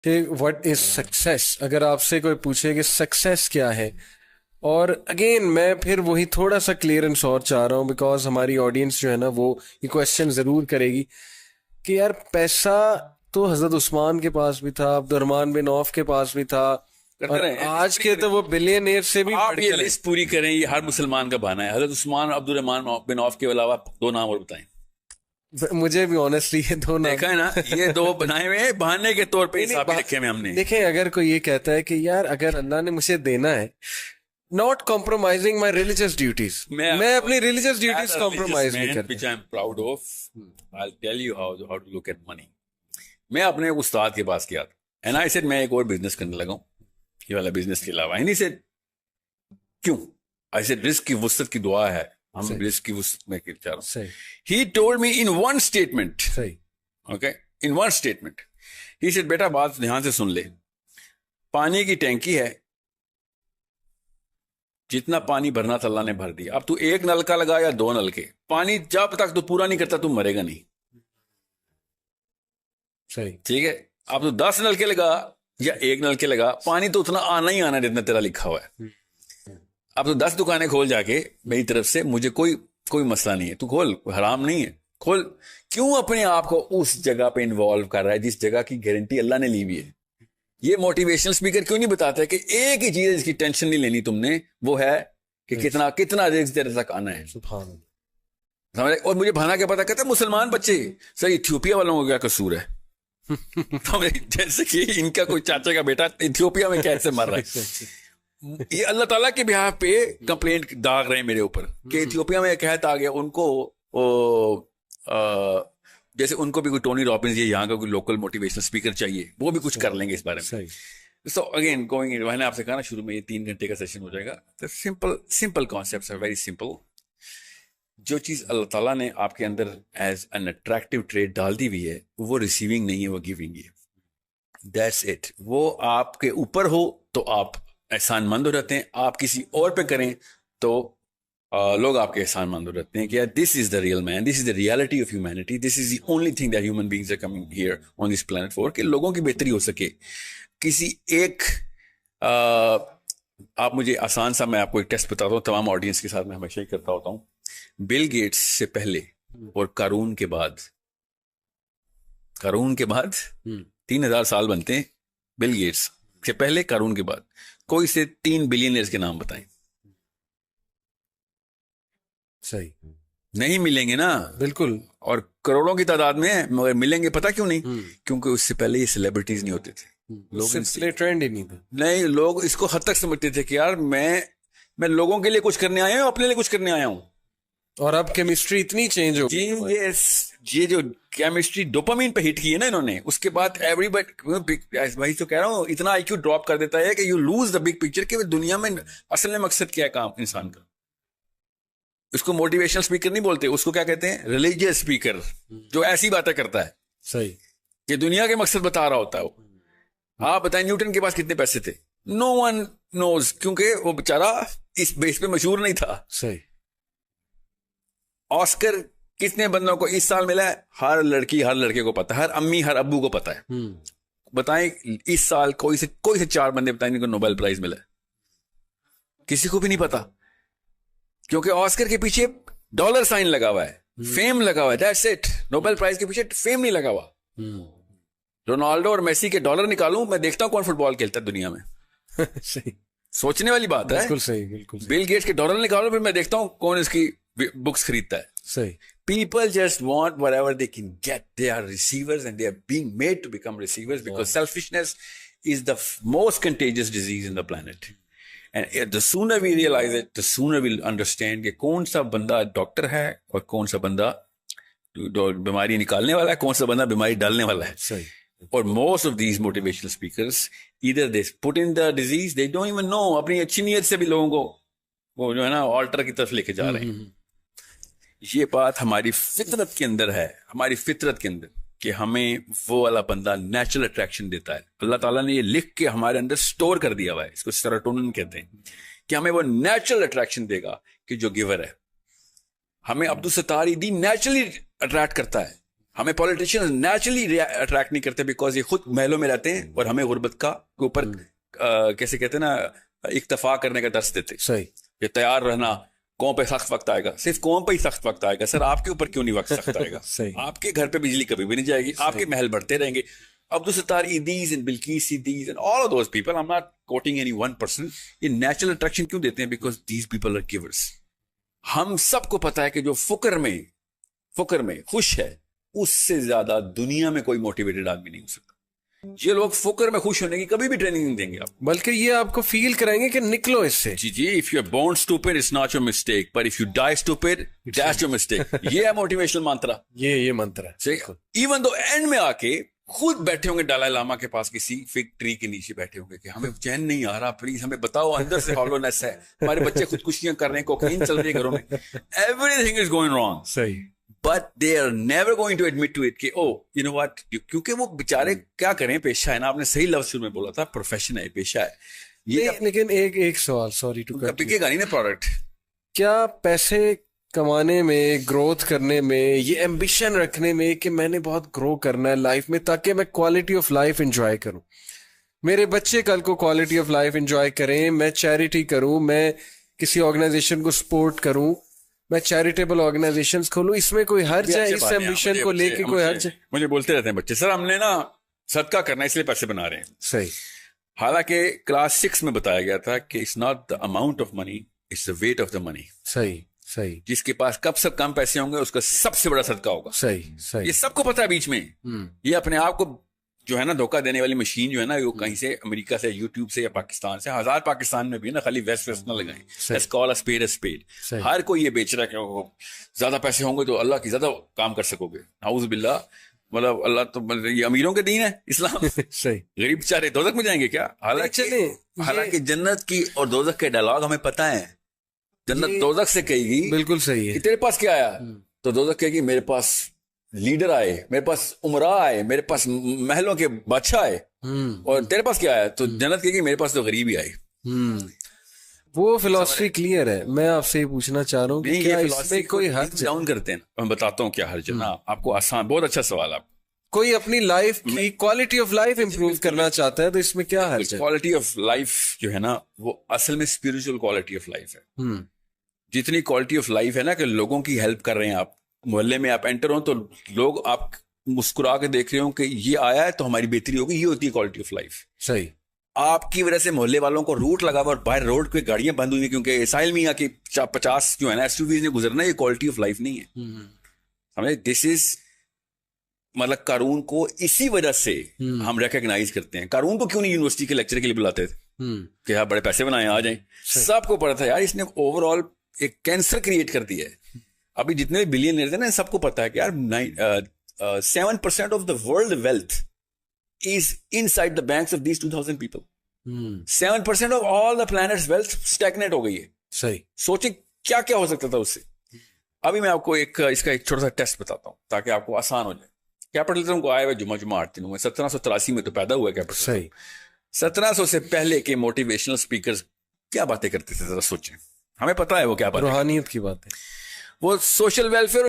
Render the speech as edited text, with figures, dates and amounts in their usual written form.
کہ what is success، اگر آپ سے کوئی پوچھے کہ سکسیس کیا ہے، اور اگین میں پھر وہی تھوڑا سا کلیئرنس اور چاہ رہا ہوں، بیکاز ہماری آڈینس جو ہے نا وہ یہ کوشچن ضرور کرے گی کہ یار پیسہ تو حضرت عثمان کے پاس بھی تھا، عبد الرحمن بن عوف کے پاس بھی تھا، اور آج کے تو وہ بلینئر سے بھی آپ یہ لسٹ پوری کریں، یہ ہر مسلمان کا بہانہ ہے. حضرت عثمان عبد الرحمن بن عوف کے علاوہ 2 نام اور بتائیں. مجھے بھی آنیسٹلی یہ دو نام دیکھا ہے نا، یہ 2 بنائے ہوئے ہیں بہانے کے طور پہ حساب رکھے ہوئے ہم نے. دیکھیں اگر کوئی یہ کہتا ہے کہ یار اگر اللہ نے مجھے دینا ہے، not compromising my religious duties، میں اپنی religious duties compromise نہیں کرتا. which I am proud of. I'll tell you how to look at money. میں اپنے استاد کے پاس گیا تھا and I said میں ایک اور بزنس کرنے لگا ہوں یہ والا بزنس کے علاوہ. and he said کیوں؟ I said رزق کی وسعت کی دعا ہے، ہم رزق کی وسعت میں چاہ رہا ہوں. He told me in one statement. Okay, in one statement he said بیٹا بات دھیان سے سن لے، پانی کی ٹینکی ہے، جتنا پانی بھرنا تھا اللہ نے بھر دیا. اب تو 1 نلکا لگا یا 2 نلکے، پانی جب تک تو پورا نہیں کرتا تو مرے گا نہیں. ٹھیک ہے، اب تو 10 نلکے لگا یا 1 نلکے لگا، پانی تو اتنا آنا ہی آنا جتنا تیرا لکھا ہوا ہے. اب تو 10 دکانیں کھول جا کے میری طرف سے، مجھے کوئی مسئلہ نہیں ہے، تو کھول، حرام نہیں ہے، کھول. کیوں اپنے آپ کو اس جگہ پہ انوالو کر رہا ہے جس جگہ کی گارنٹی اللہ نے لی ہوئی ہے؟ یہ موٹیویشنل اسپیکر کیوں نہیں بتاتا ہے کہ ایک ہی چیز جس کی ٹینشن نہیں لینی تم نے، وہ ہے کہ کتنا رزق تیرے تک آنا ہے. اور مجھے بھانا کیا پتا، کہتا ہے مسلمان بچے سر ایتھیوپیا والوں کا کیا قصور ہے؟ جیسے کہ ان کا کوئی چاچا کا بیٹا ایتھیوپیا میں کیسے مر رہا ہے. یہ اللہ تعالیٰ کے بہاف پہ کمپلینٹ داغ رہے ہیں میرے اوپر کہ ایتھیوپیا میں قحط آ گیا، ان کو جیسے ان کو بھی کوئی ٹونی رابنز یا یہاں کا کوئی لوکل موٹیویشنل اسپیکر چاہیے، وہ بھی کچھ کر لیں گے اس بارے میں. سو اگین گوئنگ، میں نے آپ سے کہا نا شروع میں یہ 3 گھنٹے کا سیشن ہو جائے گا. سمپل کانسیپٹس ہیں، ویری سمپل. جو چیز اللہ تعالیٰ نے آپ کے اندر ایز این اٹریکٹیو ٹریٹ ڈال دی ہوئی ہے، وہ ریسیونگ نہیں ہے، وہ گیونگ ہے. That's it. وہ آپ کے اوپر ہو تو آپ احسان مند ہو جاتے ہیں، آپ کسی اور پہ کریں تو لوگ آپ کے احسان مند ہو جاتے ہیں کہ this is the real man, this is the reality of humanity, this is the only thing that human beings are coming here on this planet for, کہ لوگوں کی بہتری ہو سکے. کسی ایک آپ مجھے آسان سا، میں آپ کو ایک ٹیسٹ بتاتا ہوں، تمام آڈینس کے ساتھ میں ہمیشہ ہی کرتا ہوتا ہوں. بل گیٹس سے پہلے اور قارون کے بعد 3000 سال بنتے ہیں. بل گیٹس سے پہلے، قارون کے بعد کوئی سے 3 بلینئرز کے نام بتائیں. صحیح نہیں ملیں گے نا، بالکل، اور کروڑوں کی تعداد میں مگر ملیں گے. پتا کیوں نہیں؟ کیونکہ اس سے پہلے یہ سیلیبریٹیز نہیں ہوتے تھے، لوگ ٹرینڈ ہی نہیں تھا. نہیں، لوگ اس کو حد تک سمجھتے تھے کہ یار میں لوگوں کے لیے کچھ کرنے آیا ہوں، اپنے لیے کچھ کرنے آیا ہوں. اور اب کیمسٹری اتنی چینج ہو جی، یہ جو کیمسٹری ڈوپامین پہ ہٹ کی ہے نا انہوں نے، اس کے بعد ایوری بھائی تو کہہ رہا ہوں اتنا آئی کیو ڈراپ کر دیتا ہے کہ you lose the big picture کہ دنیا میں اصل میں مقصد کیا ہے کام انسان کا. اس کو موٹیویشنل اسپیکر نہیں بولتے، اس کو کیا کہتے ہیں؟ ریلیجیس اسپیکر، جو ایسی باتیں کرتا ہے. صحیح، کہ دنیا کے مقصد بتا رہا ہوتا ہے وہ. آپ بتائیں نیوٹن کے پاس کتنے پیسے تھے؟ نو ون نوز، کیونکہ وہ بیچارہ اس بیس پہ مشہور نہیں تھا. صحیح. آسکر کتنے بندوں کو اس سال ملا ہے؟ ہر لڑکی ہر لڑکے کو پتا ہے، ہر امی ہر ابو کو پتا ہے. بتائیں اس سال کوئی سے 4 بندے بتائیں جن کو نوبل پرائز ملا ہے؟ کسی کو بھی نہیں پتا، کیونکہ آسکر کے پیچھے ڈالر سائن لگا ہوا ہے، فیم لگا ہوا ہے. That's it. نوبل پرائز کے پیچھے فیم نہیں لگا ہوا. رونالڈو اور میسی کے ڈالر نکالوں، میں دیکھتا ہوں کون فٹ بال کھیلتا ہے دنیا میں. صحیح، سوچنے والی بات ہے. بالکل صحیح، بالکل. بل گیٹس کے ڈالر نکالو، پھر میں دیکھتا ہوں کون اس کی بکس خریدتا ہے. صحیح. People just want whatever they can get. They are receivers and they are being made to become receivers because selfishness is the most contagious disease in the planet. And the sooner we realize it, the sooner we'll understand کہ کون سا بندہ doctor ہے اور کون سا بندہ بیماری نکالنے والا ہے، کون سا بندہ بیماری ڈالنے والا ہے. صحیح. اور most of these motivational speakers either they put in the disease, they don't even know. اپنی اچھی نیت سے بھی لوگوں کو وہ جو ہے نا آلٹر کی طرف لے کے جا رہے ہیں. یہ بات ہماری فطرت کے اندر ہے، ہماری فطرت کے اندر، کہ ہمیں وہ والا بندہ نیچرل اٹریکشن دیتا ہے. اللہ تعالیٰ نے یہ لکھ کے ہمارے اندر سٹور کر دیا ہوا ہے، اس کو سیروٹونن کہتے ہیں، کہ ہمیں وہ نیچرل اٹریکشن دے گا کہ جو گیور ہے. ہمیں عبدالستار ایدی نیچرلی اٹریکٹ کرتا ہے، ہمیں پولیٹیشین نیچرلی اٹریکٹ نہیں کرتے بیکاز یہ خود محلوں میں رہتے ہیں اور ہمیں غربت کا اوپر کیسے کہتے ہیں نا اکتفا کرنے کا درس دیتے. صحیح. یہ تیار رہنا, قوم پہ سخت وقت آئے گا, صرف قوم پہ ہی سخت وقت آئے گا. سر آپ کے اوپر کیوں نہیں وقت سخت آئے گا؟ آپ کے گھر پہ بجلی کبھی بھی نہیں جائے گی, آپ کے محل بڑھتے رہیں گے. Abdul Sattar Edhi's and Bilquis Edhi's and all of those people, I'm not quoting any one person, یہ نیچرل اٹریکشن کیوں دیتے ہیں؟ Because these people are givers. ہم سب کو پتا ہے کہ جو فقر میں خوش ہے اس سے زیادہ دنیا میں کوئی موٹیویٹڈ آدمی نہیں ہو سکتا. یہ لوگ فقر میں خوش ہونے کی کبھی بھی ٹریننگ نہیں دیں گے آپ, بلکہ یہ آپ کو فیل کرائیں گے کہ نکلو اس سے. جی, if you are born stupid it's not your mistake, but if you die stupid that's your mistake. یہ ہے موٹیویشنل منترا, یہ منترا ہے. ایون دو اینڈ میں آ کے خود بیٹھے ہوں گے ڈالائی لاما کے پاس کسی فگ ٹری کے نیچے بیٹھے ہوں گے کہ ہمیں چین نہیں آ رہا, پلیز ہمیں بتاؤ, اندر سے ہالونیس ہے, ہمارے بچے خودکشیاں کر رہے ہیں, کوکین چل رہی ہے گھروں میں, everything is going wrong. صحیح. But they are never going to admit to it کہ oh you know what, کیونکہ وہ بیچارے کیا کریں, پیشہ ہے نا, آپ نے صحیح لفظ شروع میں بولا تھا, پروفیشن ہے, پیشہ ہے یہ. لیکن ایک سوال, سوری ٹو کٹ, بکے گا نہیں نا پروڈکٹ. کیا پیسے کمانے میں, گروتھ کرنے میں, یہ ایمبیشن رکھنے میں کہ میں نے بہت گرو کرنا ہے لائف میں تاکہ میں کوالٹی آف لائف انجوائے کروں, میرے بچے کل کو کوالٹی آف لائف انجوائے کریں, میں چیریٹی کروں, میں کسی آرگنائزیشن کو سپورٹ کروں, میں چیریٹیبل آرگنائزیشنز کھولوں, اس میں کوئی حرج ہے؟ اس ایمبیشن کو لے کے کوئی حرج ہے؟ مجھے بولتے رہتے ہیں بچے, سر ہم نے نا صدقہ کرنا ہے اس لیے پیسے بنا رہے ہیں. صحیح. حالانکہ کلاس 6 میں بتایا گیا تھا کہ it's not the amount of money, it's the weight of the money. صحیح. صحیح. جس کے پاس کب سے کم پیسے ہوں گے اس کا سب سے بڑا صدقہ ہوگا. صحیح. یہ سب کو پتا ہے بیچ میں. یہ اپنے آپ کو جو ہے نا دھوکہ دینے والی مشین جو ہے نا, وہ کہیں سے امریکہ سے, یوٹیوب سے یا پاکستان سے, ہزار پاکستان میں بھی نا, خالی ویسٹ نہ لگائیں. Let's call a spade a spade. ہر کوئی یہ بیچ رہا ہے کہ وہ زیادہ پیسے ہوں گے تو اللہ کی زیادہ کام کر سکو گے. نعوذ باللہ, مطلب اللہ تو یہ امیروں کے دین ہے اسلام. صحیح. غریب بیچارے دوزخ میں جائیں گے کیا؟ حالانکہ جنت کی اور دوزخ کے ڈائلاگ ہمیں پتا ہے. جنت دوزخ سے کہے گی بالکل صحیح ہے تیرے پاس کیا آیا, تو دوزخ کہے گی میرے پاس لیڈر آئے, میرے پاس عمرا آئے, میرے پاس محلوں کے بادشاہ آئے, اور تیرے پاس کیا آیا, تو جنت کہے گی میرے پاس تو غریب ہی آئے. وہ فلسفی کلیئر ہے. میں آپ سے یہ پوچھنا چاہ رہا ہوں کہ کیا اس میں کوئی حرج ڈاؤن کرتے ہیں؟ میں بتاتا ہوں کیا حرج ہے نا آپ کو. آسان, بہت اچھا سوال. آپ کوئی اپنی لائف کی کوالٹی آف لائف امپروو کرنا چاہتا ہے تو اس میں کیا حرج ہے؟ کوالٹی آف لائف جو ہے نا وہ اصل میں اسپرچل کوالٹی آف لائف ہے. جتنی کوالٹی آف لائف ہے نا کہ لوگوں کی ہیلپ کر رہے ہیں آپ, محلے میں آپ انٹر ہوں تو لوگ آپ مسکرا کے دیکھ رہے ہوں کہ یہ آیا ہے تو ہماری بہتری ہوگی, یہ ہوتی ہے کوالٹی آف لائف. صحیح. آپ کی وجہ سے محلے والوں کو روٹ لگا ہوا اور باہر روڈ پہ گاڑیاں بند ہوئی ہیں کیونکہ اسائل میاں کی 50 جو ہے نا SUVs نے گزرنا, یہ کوالٹی آف لائف نہیں ہے. سمجھے, دس از مطلب قارون کو اسی وجہ سے ہم ریکگنائز کرتے ہیں. قارون کو کیوں نہیں یونیورسٹی کے لیکچر کے لیے بلاتے تھے کہ آپ بڑے پیسے بنائیں آ جائیں؟ سب کو پتا تھا یار اس نے اوور آل ایک کینسر کریٹ کر دیا ہے. ابھی جتنے بھی بلینئرز ہیں نا سب کو پتا ہے کہ یار 7% of the world wealth is inside the banks of these 2000 people. 7% of all the planet's wealth stagnate ہو گئی ہے. صحیح. سوچیں کیا کیا ہو سکتا تھا اس سے. ابھی میں آپ کو اس کا ایک چھوٹا سا ٹیسٹ بتاتا ہوں تاکہ آپ کو آسان ہو جائے. کیپٹلزم کو آئے ہوئے جمعہ 8 دنوں میں 1783 میں تو پیدا ہوا کیپٹلزم. صحیح. 1700 سے پہلے کے موٹیویشنل اسپیکرز کیا باتیں کرتے تھے ذرا سوچیں. ہمیں پتا ہے وہ کیا بات, روحانیت کی بات ہے. وہ سوشل ویلفیئر